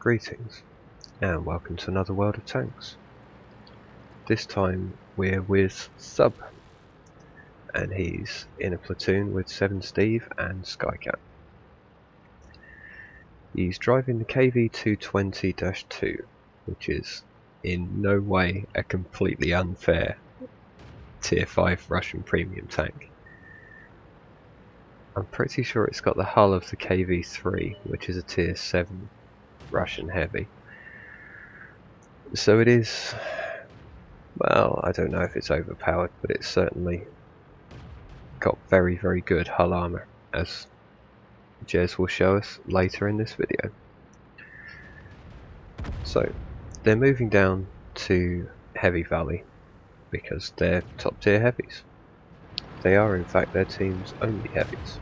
Greetings, and welcome to another World of Tanks. This time we're with Thub, and he's in a platoon with 7 Steve and Skycat. He's driving the KV-220-2, which is in no way a completely unfair Tier 5 Russian premium tank. I'm pretty sure it's got the hull of the KV-3, which is a Tier 7 Russian heavy. So it is, well, I don't know if it's overpowered, but it's certainly got very good hull armor, as Jez will show us later in this video. So they're moving down to Heavy Valley because they're top tier heavies. They are in fact their team's only heavies.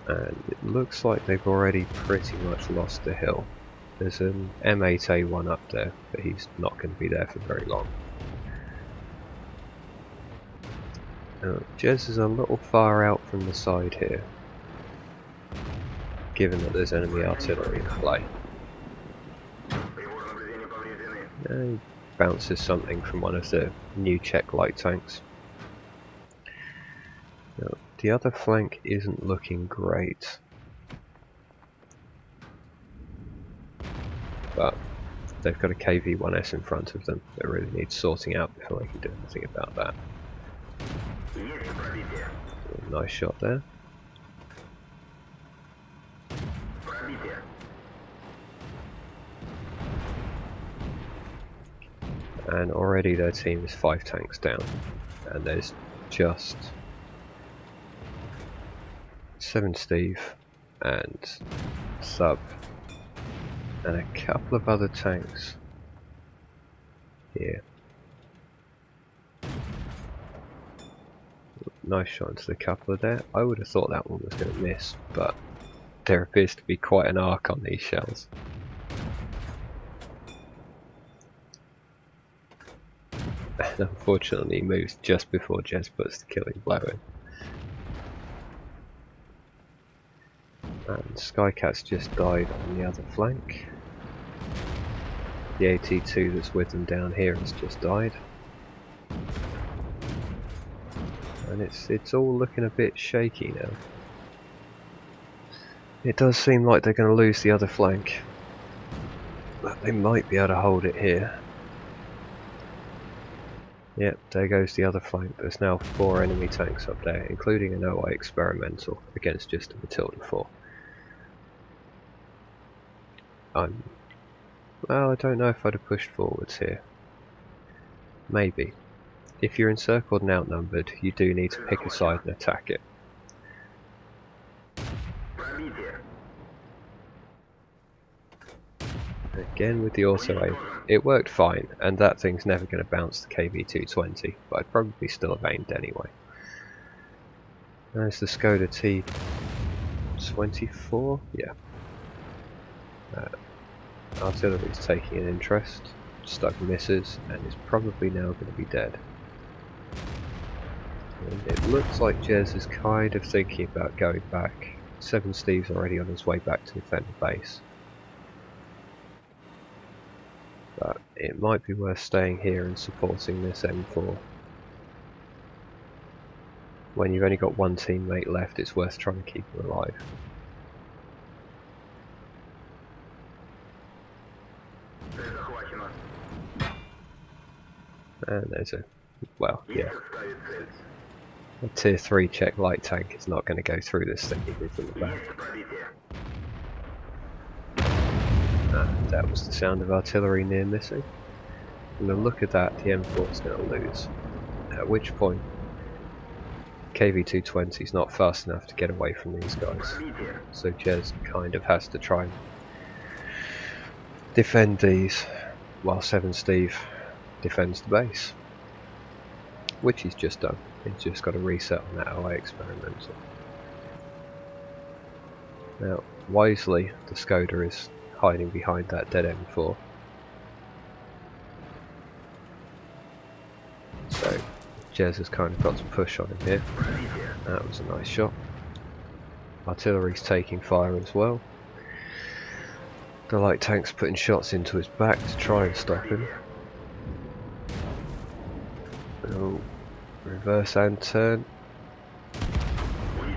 And it looks like they've already pretty much lost the hill. There's an M8A1 up there, but he's not going to be there for very long. Jez is a little far out from the side here, given that there's enemy artillery in play. He bounces something from one of the new Czech light tanks. Now, the other flank isn't looking great, but they've got a KV-1S in front of them that really needs sorting out before they can do anything about that. Nice shot there. And already their team is 5 tanks down, and there's just 7 Steve and Thub and a couple of other tanks here. Nice shot into the coupler there. I would have thought that one was going to miss, but there appears to be quite an arc on these shells. And unfortunately he moves just before Jez puts the killing blow in. And Skycat's just died on the other flank. The AT2 that's with them down here has just died. And it's all looking a bit shaky now. It does seem like they're going to lose the other flank, but they might be able to hold it here. Yep, there goes the other flank. There's now 4 enemy tanks up there, including an OI experimental against just a Matilda 4. Well, I don't know if I'd have pushed forwards here. Maybe. If you're encircled and outnumbered, you do need to pick a side and attack it. Again with the auto aim, it worked fine, and that thing's never going to bounce the KV-220, but I'd probably still have aimed anyway. There's the Skoda T24, yeah. Artillery's taking an interest, Stug misses, and is probably now going to be dead. And it looks like Jez is kind of thinking about going back. 7 Steve's already on his way back to defend the base. But it might be worth staying here and supporting this M4. When you've only got 1 teammate left, it's worth trying to keep him alive. And there's a, well, yeah. A tier 3 Czech light tank is not going to go through this thing even from the back. And that was the sound of artillery near missing. And the look at that, the M4 is going to lose. At which point, KV-220 is not fast enough to get away from these guys. So Jez kind of has to try and defend these, while 7 Steve defends the base. Which he's just done. He's just got to reset on that OA experimental. Now, wisely, the Skoda is hiding behind that dead M4. So, Jez has kind of got to push on him here. That was a nice shot. Artillery's taking fire as well. The light tank's putting shots into his back to try and stop him. Oh, reverse and turn.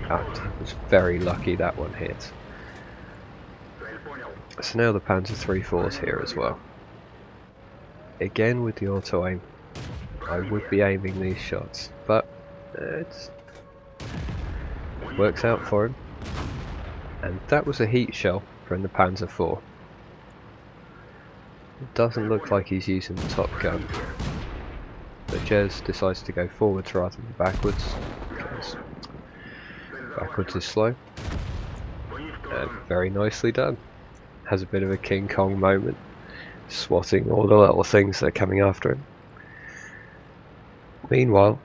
Ah, he was very lucky that one hit. So now the Panzer 3-4's here as well. Again with the auto aim, I would be aiming these shots, but it works out for him. And that was a heat shell from the Panzer 4. It doesn't look like he's using the top gun, but Jez decides to go forwards rather than backwards, because backwards is slow. And very nicely done. Has a bit of a King Kong moment, swatting all the little things that are coming after him. Meanwhile,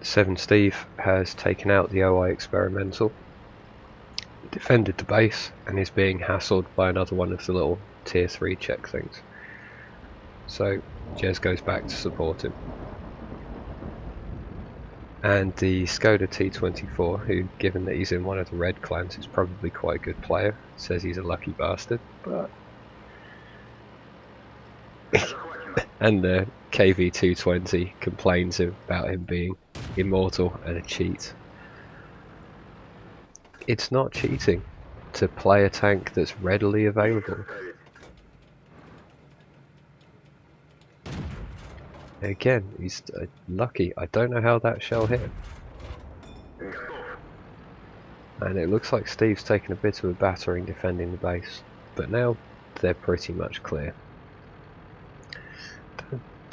7 Steve has taken out the OI experimental, defended the base, and is being hassled by another one of the little tier 3 check things. So Jez goes back to support him. And the Skoda T24, who, given that he's in one of the red clans, is probably quite a good player, says he's a lucky bastard, but... and the KV220 complains about him being immortal and a cheat. It's not cheating to play a tank that's readily available. Again, he's lucky. I don't know how that shell hit. And it looks like Steve's taken a bit of a battering defending the base, but now they're pretty much clear.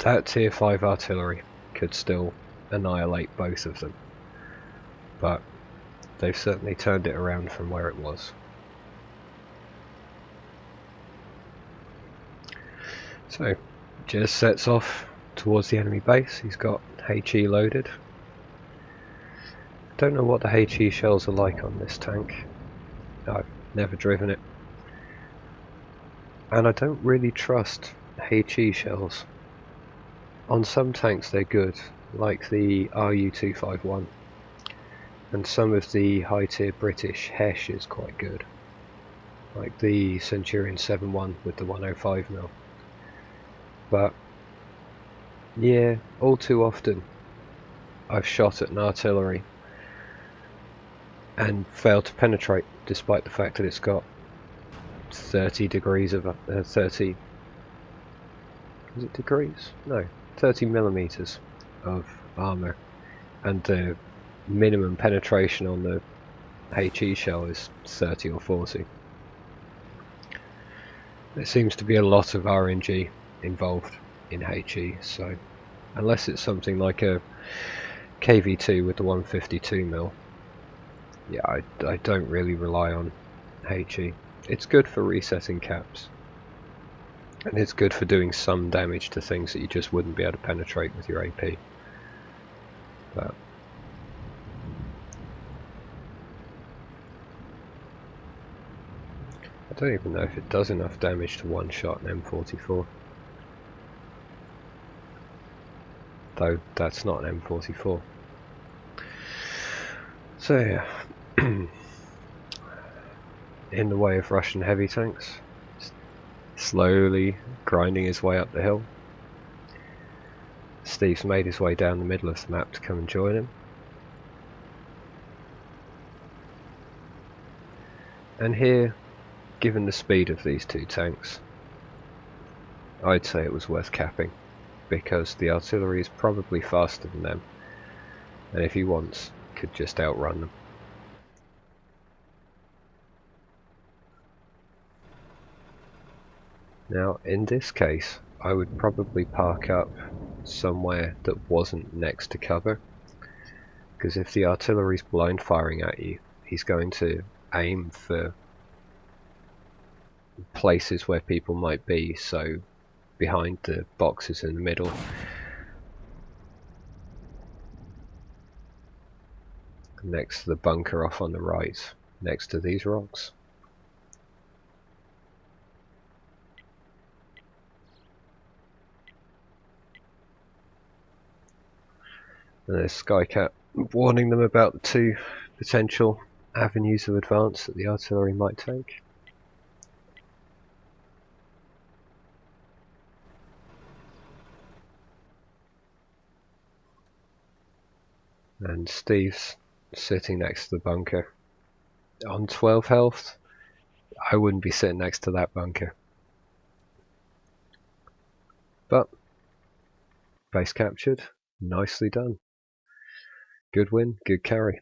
That tier 5 artillery could still annihilate both of them, but they've certainly turned it around from where it was. So, Jez sets off towards the enemy base. He's got HE loaded. Don't know what the HE shells are like on this tank. I've never driven it. And I don't really trust HE shells. On some tanks they're good, like the RU-251. And some of the high tier British Hesh is quite good. Like the Centurion 7.1 with the 105mm. But yeah, all too often I've shot at an artillery and failed to penetrate, despite the fact that it's got 30 degrees of 30. Is it degrees? No, 30 millimeters of armor, and the minimum penetration on the HE shell is 30 or 40. There seems to be a lot of RNG involved in HE, so unless it's something like a KV2 with the 152mm, yeah, I don't really rely on HE. It's good for resetting caps, and it's good for doing some damage to things that you just wouldn't be able to penetrate with your AP. But I don't even know if it does enough damage to one shot an M44. Though that's not an M44. So yeah, in the way of Russian heavy tanks, slowly grinding his way up the hill. Steve's made his way down the middle of the map to come and join him. And here, given the speed of these two tanks, I'd say it was worth capping, because the artillery is probably faster than them, and if he wants, could just outrun them. Now, in this case, I would probably park up somewhere that wasn't next to cover, because if the artillery's blind firing at you, he's going to aim for places where people might be, so behind the boxes in the middle, next to the bunker off on the right, next to these rocks. And there's Skycat warning them about the two potential avenues of advance that the artillery might take. And Steve's sitting next to the bunker on 12 health. I wouldn't be sitting next to that bunker. But base captured, nicely done. Good win, good carry.